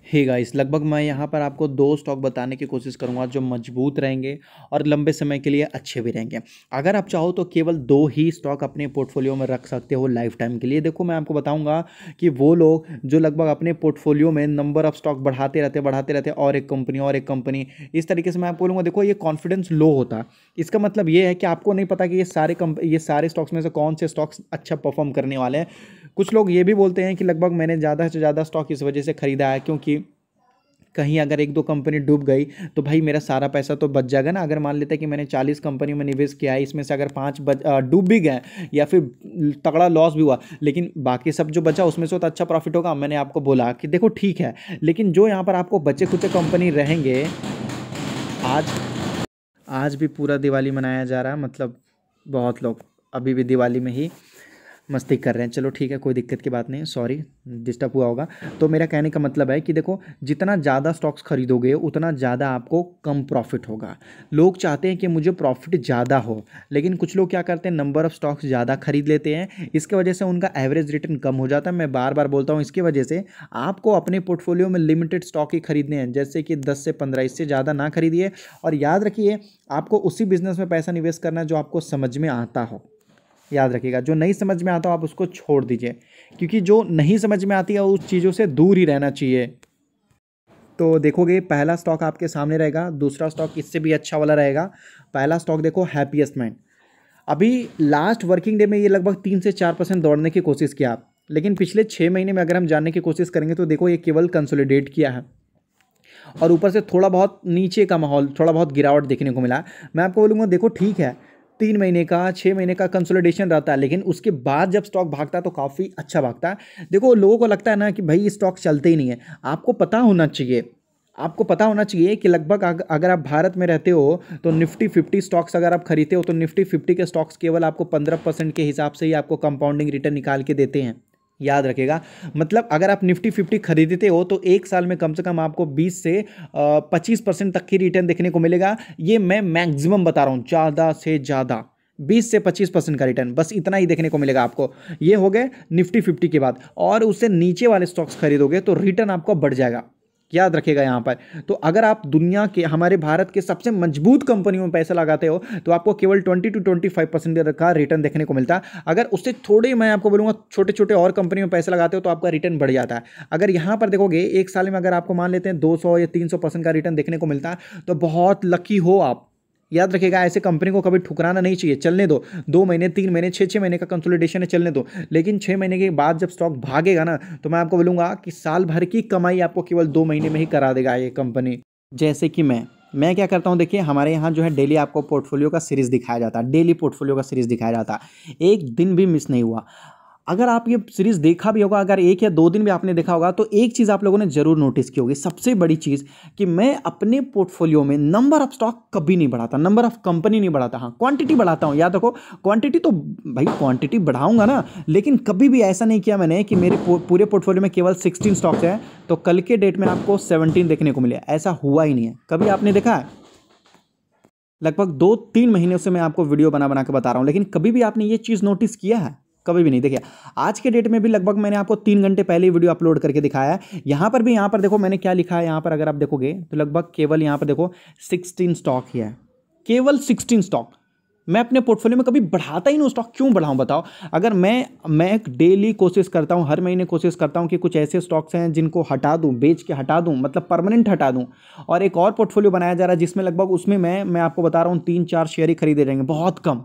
Hey guys, लगभग मैं यहाँ पर आपको 2 स्टॉक बताने की कोशिश करूँगा जो मजबूत रहेंगे और लंबे समय के लिए अच्छे भी रहेंगे। अगर आप चाहो तो केवल 2 ही स्टॉक अपने पोर्टफोलियो में रख सकते हो लाइफ टाइम के लिए। देखो, मैं आपको बताऊँगा कि वो लोग जो लगभग अपने पोर्टफोलियो में नंबर ऑफ स्टॉक बढ़ाते रहते और एक कंपनी, इस तरीके से मैं आपको बोलूँगा। देखो, ये कॉन्फिडेंस लो होता है। इसका मतलब ये है कि आपको नहीं पता कि ये सारे स्टॉक्स में से कौन से स्टॉक्स अच्छा परफॉर्म करने वाले हैं। कुछ लोग ये भी बोलते हैं कि लगभग मैंने ज़्यादा से ज़्यादा स्टॉक इस वजह से खरीदा है क्योंकि कहीं अगर 1-2 कंपनी डूब गई तो भाई मेरा सारा पैसा तो बच जाएगा ना। अगर मान लेते हैं कि मैंने 40 कंपनियों में निवेश किया है, इसमें से अगर 5 डूब भी गए या फिर तगड़ा लॉस भी हुआ, लेकिन बाकी सब जो बचा उसमें से तो अच्छा प्रॉफिट होगा। मैंने आपको बोला कि देखो ठीक है, लेकिन जो यहाँ पर आपको बचे खुचे कंपनी रहेंगे। आज आज भी पूरा दिवाली मनाया जा रहा है, मतलब बहुत लोग अभी भी दिवाली में ही मस्ती कर रहे हैं। चलो ठीक है, कोई दिक्कत की बात नहीं, सॉरी डिस्टर्ब हुआ होगा। तो मेरा कहने का मतलब है कि देखो, जितना ज़्यादा स्टॉक्स खरीदोगे उतना ज़्यादा आपको कम प्रॉफिट होगा। लोग चाहते हैं कि मुझे प्रॉफिट ज़्यादा हो, लेकिन कुछ लोग क्या करते हैं, नंबर ऑफ़ स्टॉक्स ज़्यादा खरीद लेते हैं। इसके वजह से उनका एवरेज रिटर्न कम हो जाता है। मैं बार बार बोलता हूँ, इसकी वजह से आपको अपने पोर्टफोलियो में लिमिटेड स्टॉक ही खरीदने हैं, जैसे कि 10 से 15, इससे ज़्यादा ना खरीदिए। और याद रखिए, आपको उसी बिजनेस में पैसा निवेश करना है जो आपको समझ में आता हो। याद रखिएगा, जो नहीं समझ में आता हो आप उसको छोड़ दीजिए, क्योंकि जो नहीं समझ में आती है उस चीज़ों से दूर ही रहना चाहिए। तो देखोगे, पहला स्टॉक आपके सामने रहेगा, दूसरा स्टॉक इससे भी अच्छा वाला रहेगा। पहला स्टॉक देखो, हैप्पीएस्ट माइंड। अभी लास्ट वर्किंग डे में ये लगभग 3 से 4% दौड़ने की कोशिश किया, लेकिन पिछले 6 महीने में अगर हम जानने की कोशिश करेंगे तो देखो, ये केवल कंसोलिडेट किया है और ऊपर से थोड़ा बहुत नीचे का माहौल, थोड़ा बहुत गिरावट देखने को मिला। मैं आपको बोलूँगा, देखो ठीक है, 3 महीने का 6 महीने का कंसोलिडेशन रहता है, लेकिन उसके बाद जब स्टॉक भागता है तो काफ़ी अच्छा भागता है। देखो, लोगों को लगता है ना कि भाई ये स्टॉक चलते ही नहीं है। आपको पता होना चाहिए कि लगभग अगर आप भारत में रहते हो तो निफ्टी 50 स्टॉक्स अगर आप खरीदते हो तो निफ्टी 50 के स्टॉक्स केवल आपको 15% के हिसाब से ही आपको कंपाउंडिंग रिटर्न निकाल के देते हैं। याद रखिएगा, मतलब अगर आप निफ्टी 50 खरीदते हो तो एक साल में कम से कम आपको 20 से 25% तक की रिटर्न देखने को मिलेगा। ये मैं मैक्सिमम बता रहा हूँ, ज़्यादा से ज़्यादा 20 से 25% का रिटर्न, बस इतना ही देखने को मिलेगा आपको। ये हो गए निफ्टी 50 के बाद, और उससे नीचे वाले स्टॉक्स खरीदोगे तो रिटर्न आपको बढ़ जाएगा। याद रखिएगा यहाँ पर। तो अगर आप दुनिया के, हमारे भारत के सबसे मजबूत कंपनियों में पैसा लगाते हो तो आपको केवल 20 to 25% का रिटर्न देखने को मिलता है। अगर उससे थोड़े, मैं आपको बोलूँगा, छोटे छोटे और कंपनी में पैसा लगाते हो तो आपका रिटर्न बढ़ जाता है। अगर यहाँ पर देखोगे, एक साल में अगर आपको मान लेते हैं 200 या 300% का रिटर्न देखने को मिलता है तो बहुत लकी हो आप। याद रखिएगा, ऐसे कंपनी को कभी ठुकराना नहीं चाहिए। चलने दो, 2 महीने, 3 महीने, 6 महीने का कंसोलिडेशन है, चलने दो। लेकिन 6 महीने के बाद जब स्टॉक भागेगा ना, तो मैं आपको बोलूँगा कि साल भर की कमाई आपको केवल 2 महीने में ही करा देगा ये कंपनी। जैसे कि मैं क्या करता हूँ, देखिए, हमारे यहाँ जो है डेली आपको पोर्टफोलियो का सीरीज़ दिखाया जाता है, डेली पोर्टफोलियो का सीरीज़ दिखाया जाता है। एक दिन भी मिस नहीं हुआ। अगर आप ये सीरीज़ देखा भी होगा, अगर 1 या 2 दिन भी आपने देखा होगा, तो एक चीज़ आप लोगों ने ज़रूर नोटिस की होगी, सबसे बड़ी चीज़, कि मैं अपने पोर्टफोलियो में नंबर ऑफ स्टॉक कभी नहीं बढ़ाता, नंबर ऑफ कंपनी नहीं बढ़ाता। हाँ, क्वांटिटी बढ़ाता हूँ। याद रखो, क्वांटिटी तो भाई क्वांटिटी बढ़ाऊंगा ना, लेकिन कभी भी ऐसा नहीं किया मैंने कि मेरे पूरे पोर्टफोलियो में केवल 16 स्टॉक्स हैं तो कल के डेट में आपको 17 देखने को मिले। ऐसा हुआ ही नहीं है, कभी आपने देखा है? लगभग 2-3 महीनों से मैं आपको वीडियो बना बना के बता रहा हूँ, लेकिन कभी भी आपने ये चीज़ नोटिस किया है? कभी भी नहीं। देखिए, आज के डेट में भी लगभग मैंने आपको 3 घंटे पहले ही वीडियो अपलोड करके दिखाया है। यहाँ पर भी, यहाँ पर देखो मैंने क्या लिखा है। यहाँ पर अगर आप देखोगे तो लगभग केवल यहाँ पर देखो 16 स्टॉक ही है, केवल 16 स्टॉक। मैं अपने पोर्टफोलियो में कभी बढ़ाता ही नहीं स्टॉक, क्यों बढ़ाऊं बताओ? अगर मैं डेली कोशिश करता हूं, हर महीने कोशिश करता हूं कि कुछ ऐसे स्टॉक्स हैं जिनको हटा दूं, बेच के हटा दूं, मतलब परमानेंट हटा दूं, और एक और पोर्टफोलियो बनाया जा रहा है जिसमें लगभग, उसमें मैं आपको बता रहा हूं 3-4 शेयर ही खरीदे जाएंगे, बहुत कम।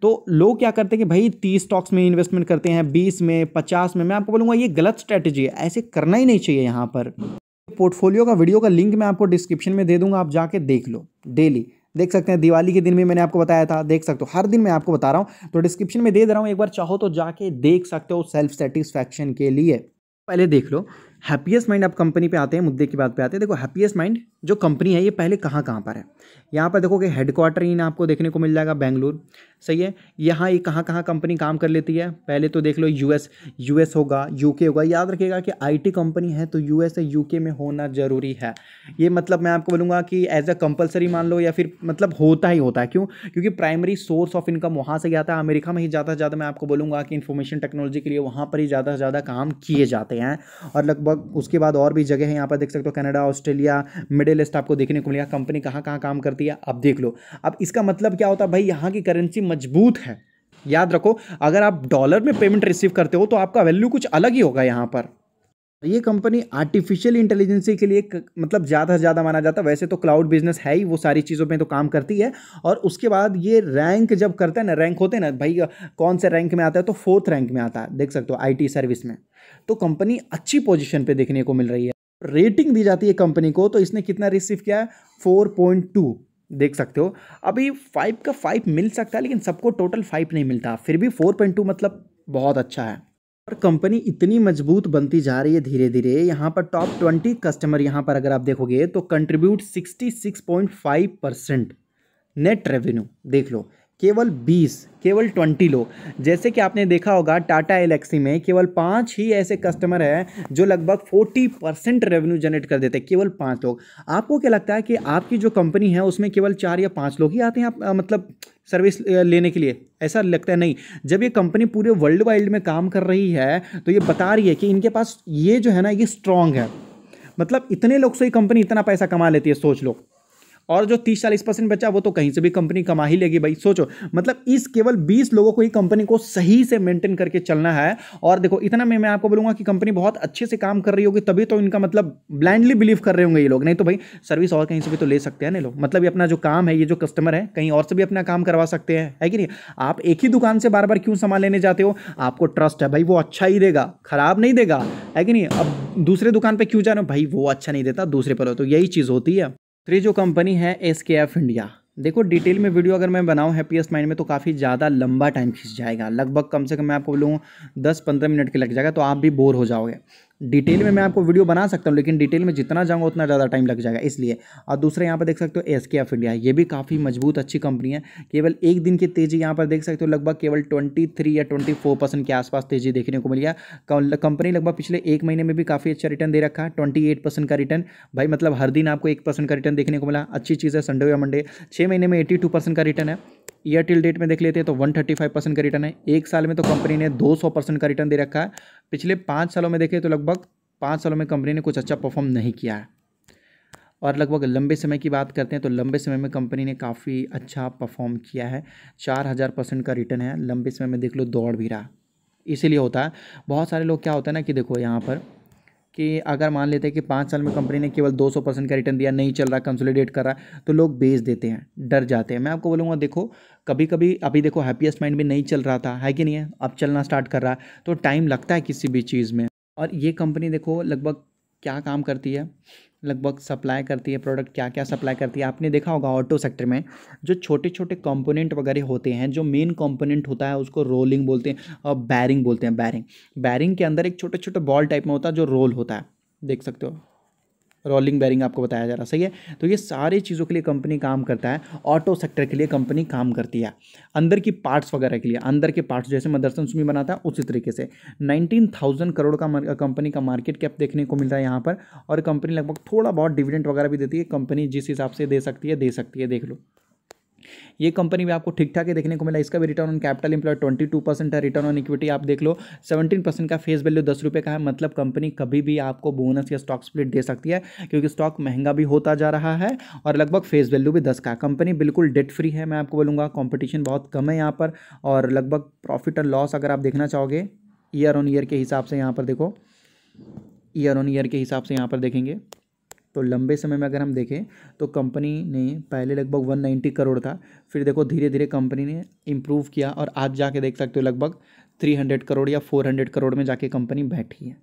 तो लोग क्या करते हैं कि भाई 30 स्टॉक्स में इन्वेस्टमेंट करते हैं, 20 में, 50 में। मैं आपको बोलूँगा ये गलत स्ट्रैटेजी है, ऐसे करना ही नहीं चाहिए। यहाँ पर पोर्टफोलियो का वीडियो का लिंक मैं आपको डिस्क्रिप्शन में दे दूंगा, आप जाके देख लो। डेली देख सकते हैं, दिवाली के दिन भी मैंने आपको बताया था, देख सकते हो। हर दिन मैं आपको बता रहा हूँ, तो डिस्क्रिप्शन में दे रहा हूँ, एक बार चाहो तो जाके देख सकते हो सेल्फ सेटिस्फैक्शन के लिए। पहले देख लो, हैप्पीएस्ट माइंड। आप कंपनी पे आते हैं, मुद्दे की बात पे आते हैं। देखो, हैप्पीएस्ट माइंड जो कंपनी है ये पहले कहाँ कहाँ पर है। यहाँ पर देखोगे हेडक्वार्टर इन आपको देखने को मिल जाएगा बेंगलुरु, सही है। यहाँ ये कहाँ कहाँ कंपनी काम कर लेती है, पहले तो देख लो, यूएस होगा, यूके होगा। याद रखिएगा कि आईटी कंपनी है तो यूएस या यूके में होना ज़रूरी है। ये मतलब मैं आपको बोलूँगा कि एज अ कंपलसरी मान लो, या फिर मतलब होता ही होता है। क्यों? क्योंकि प्राइमरी सोर्स ऑफ इनकम वहाँ से आता है। अमेरिका में ही ज़्यादा से ज़्यादा मैं आपको बोलूँगा कि इन्फॉर्मेशन टेक्नोलॉजी के लिए वहाँ पर ही ज़्यादा से ज़्यादा काम किए जाते हैं। और लगभग लगभग उसके बाद और भी जगह है यहाँ पर देख सकते हो, कनाडा, ऑस्ट्रेलिया, मिडिल ईस्ट आपको देखने को मिलेगा। कंपनी कहाँ कहाँ काम करती है अब देख लो। अब इसका मतलब क्या होता है भाई, यहाँ की करेंसी मजबूत है। याद रखो, अगर आप डॉलर में पेमेंट रिसीव करते हो तो आपका वैल्यू कुछ अलग ही होगा यहाँ पर। ये कंपनी आर्टिफिशियल इंटेलिजेंसी के लिए मतलब ज़्यादा से ज़्यादा माना जाता है। वैसे तो क्लाउड बिजनेस है ही, वो सारी चीज़ों में तो काम करती है। और उसके बाद ये रैंक जब करता है ना, रैंक होते हैं ना भाई, कौन से रैंक में आता है, तो 4th रैंक में आता है, देख सकते हो आईटी सर्विस में। तो कंपनी अच्छी पोजीशन पे देखने को मिल रही है। रेटिंग दी जाती है कंपनी को, तो इसने कितना रिसीव किया है, 4.2 देख सकते हो। अभी 5 का 5 मिल सकता है, लेकिन सबको टोटल 5 नहीं मिलता, फिर भी 4.2 मतलब बहुत अच्छा है। और कंपनी इतनी मजबूत बनती जा रही है धीरे धीरे। यहाँ पर टॉप 20 कस्टमर यहाँ पर अगर आप देखोगे तो कंट्रीब्यूट 66.5% नेट रेवेन्यू। देख लो, केवल 20 लोग, जैसे कि आपने देखा होगा टाटा एलेक्सी में केवल 5 ही ऐसे कस्टमर हैं जो लगभग 40% रेवेन्यू जनरेट कर देते हैं, केवल 5 लोग। आपको क्या लगता है कि आपकी जो कंपनी है उसमें केवल 4 या 5 लोग ही आते हैं आप मतलब सर्विस लेने के लिए? ऐसा लगता है नहीं। जब ये कंपनी पूरे वर्ल्ड वाइड में काम कर रही है तो ये बता रही है कि इनके पास ये जो है ना, ये स्ट्रांग है। मतलब इतने लोग से ही कंपनी इतना पैसा कमा लेती है, सोच लो। और जो 30-40% बचा वो तो कहीं से भी कंपनी कमा ही लेगी भाई, सोचो। मतलब इस केवल 20 लोगों को ही कंपनी को सही से मेंटेन करके चलना है। और देखो, इतना मैं आपको बोलूंगा कि कंपनी बहुत अच्छे से काम कर रही होगी, तभी तो इनका मतलब ब्लाइंडली बिलीव कर रहे होंगे ये लोग। नहीं तो भाई सर्विस और कहीं से भी तो ले सकते हैं ना लोग। मतलब ये अपना जो काम है, ये जो कस्टमर है, कहीं और से भी अपना काम करवा सकते हैं, है कि नहीं? आप एक ही दुकान से बार बार क्यों सामान लेने जाते हो? आपको ट्रस्ट है भाई, वो अच्छा ही देगा, खराब नहीं देगा, है कि नहीं? अब दूसरे दुकान पर क्यों जा रहे हो भाई, वो अच्छा नहीं देता, दूसरे पर हो। तो यही चीज़ होती है। तीसरी जो कंपनी है SKF इंडिया। देखो, डिटेल में वीडियो अगर मैं बनाऊं हैप्पीएस्ट माइंड में तो काफ़ी ज़्यादा लंबा टाइम खींच जाएगा, लगभग कम से कम मैं आपको बोलूँ 10-15 मिनट के लग जाएगा, तो आप भी बोर हो जाओगे। डिटेल में मैं आपको वीडियो बना सकता हूँ, लेकिन डिटेल में जितना जाऊँगा उतना ज़्यादा टाइम लग जाएगा, इसलिए। और दूसरा यहाँ पर देख सकते हो SKF इंडिया, ये भी काफ़ी मजबूत अच्छी कंपनी है। केवल एक दिन की तेज़ी यहाँ पर देख सकते हो, लगभग केवल 23 या 24% के आसपास तेज़ी देखने को मिल गया। कंपनी लगभग पिछले एक महीने में भी काफ़ी अच्छा रिटर्न दे रखा है, 28% का रिटर्न। भाई मतलब हर दिन आपको 1% का रिटर्न देखने को मिला, अच्छी चीज़ है। संडे या मंडे 6 महीने में 82% का रिटर्न है। ईयर टिल डेट में देख लेते हैं तो 135% का रिटर्न है। एक साल में तो कंपनी ने 200% का रिटर्न दे रखा है। पिछले 5 सालों में देखें तो लगभग 5 सालों में कंपनी ने कुछ अच्छा परफॉर्म नहीं किया है। और लगभग लंबे समय की बात करते हैं तो लंबे समय में कंपनी ने काफ़ी अच्छा परफॉर्म किया है, 4000% का रिटर्न है। लंबे समय में देख लो दौड़ भी रहा, इसीलिए होता है। बहुत सारे लोग क्या होता है ना कि देखो यहाँ पर कि अगर मान लेते हैं कि 5 साल में कंपनी ने केवल 200% का रिटर्न दिया, नहीं चल रहा, कंसोलिडेट कर रहा, तो लोग बेच देते हैं, डर जाते हैं। मैं आपको बोलूँगा देखो, कभी कभी अभी देखो हैप्पीएस्ट माइंड में नहीं चल रहा था, है कि नहीं है? अब चलना स्टार्ट कर रहा है, तो टाइम लगता है किसी भी चीज़ में। और ये कंपनी देखो लगभग क्या काम करती है, लगभग सप्लाई करती है प्रोडक्ट। क्या क्या सप्लाई करती है आपने देखा होगा, ऑटो सेक्टर में जो छोटे छोटे कंपोनेंट वगैरह होते हैं, जो मेन कंपोनेंट होता है उसको रोलिंग बोलते हैं और बैरिंग बोलते हैं। बैरिंग के अंदर एक छोटे छोटे बॉल टाइप में होता है जो रोल होता है, देख सकते हो, रोलिंग बैरिंग आपको बताया जा रहा, सही है। तो ये सारी चीज़ों के लिए कंपनी काम करता है। ऑटो सेक्टर के लिए कंपनी काम करती है, अंदर की पार्ट्स वगैरह के लिए, अंदर के पार्ट्स जैसे मदरसन सुमी बनाता है उसी तरीके से। 19,000 करोड़ का कंपनी का मार्केट कैप देखने को मिल रहा है यहाँ पर। और कंपनी लगभग थोड़ा बहुत डिविडेंड वगैरह भी देती है, कंपनी जिस हिसाब से दे सकती है, देख लो। ये कंपनी भी आपको ठीक ठाक ही देखने को मिला। इसका भी रिटर्न ऑन कैपिटल एम्प्लॉयड 22% है। रिटर्न ऑन इक्विटी आप देख लो 17% का, फेस वैल्यू 10 रुपये का है। मतलब कंपनी कभी भी आपको बोनस या स्टॉक स्प्लिट दे सकती है, क्योंकि स्टॉक महंगा भी होता जा रहा है और लगभग फेस वैल्यू भी 10 का। कंपनी बिल्कुल डेट फ्री है, मैं आपको बोलूँगा। कॉम्पिटिशन बहुत कम है यहाँ पर। और लगभग प्रॉफिट एंड लॉस अगर आप देखना चाहोगे ईयर ऑन ईयर के हिसाब से, यहाँ पर देखो, ईयर ऑन ईयर के हिसाब से यहाँ पर देखेंगे तो लंबे समय में अगर हम देखें तो कंपनी ने पहले लगभग 190 करोड़ था, फिर देखो धीरे धीरे कंपनी ने इम्प्रूव किया और आज जाके देख सकते हो लगभग 300 करोड़ या 400 करोड़ में जाके कंपनी बैठी है।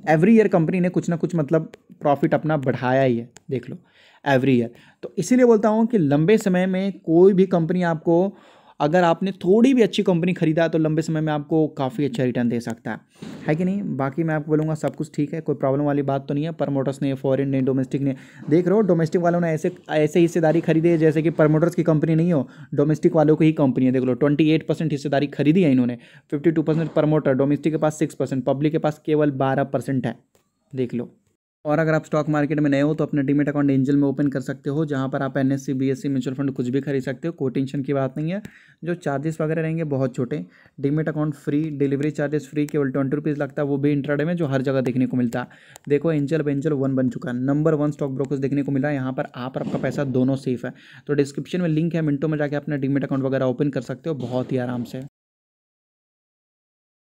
एवरी ईयर कंपनी ने कुछ ना कुछ मतलब प्रॉफिट अपना बढ़ाया ही है, देख लो, एवरी ईयर। तो इसीलिए बोलता हूँ कि लंबे समय में कोई भी कंपनी आपको, अगर आपने थोड़ी भी अच्छी कंपनी खरीदा तो लंबे समय में आपको काफ़ी अच्छा रिटर्न दे सकता है कि नहीं? बाकी मैं आपको बोलूँगा सब कुछ ठीक है, कोई प्रॉब्लम वाली बात तो नहीं है। प्रमोटर्स ने, फॉरेन ने, डोमेस्टिक ने, देख रहे हो डोमेस्टिक वालों ने ऐसे हिस्सेदारी खरीदी है जैसे कि प्रमोटर्स की कंपनी नहीं हो, डोमेस्टिक वालों की ही कंपनी है। देख लो 28% हिस्सेदारी खरीदी है इन्होंने, 52% प्रमोटर, डोमेस्टिक के पास 6%, पब्लिक के पास केवल 12% है, देख लो। और अगर आप स्टॉक मार्केट में नए हो तो अपना डीमेट अकाउंट एंजल में ओपन कर सकते हो, जहाँ पर आप एनएससी बीएससी म्यूचुअल फंड कुछ भी खरीद सकते हो, कोई टेंशन की बात नहीं है। जो चार्जेस वगैरह रहेंगे बहुत छोटे, demat account free, delivery charges free, केवल 20 रुपीज़ लगता है, वो भी इंट्राडे में, जो हर जगह देखने को मिलता है। देखो एंजल अब एंजल 1 बन चुका है, नंबर 1 स्टॉक ब्रोकर्स देखने को मिल रहा है यहाँ पर, आप और आपका पैसा दोनों सेफ है। तो डिस्क्रिप्शन में लिंक है, मिनटों में जाके अपना डीमेट अकाउंट वगैरह ओपन कर सकते हो बहुत ही आराम से।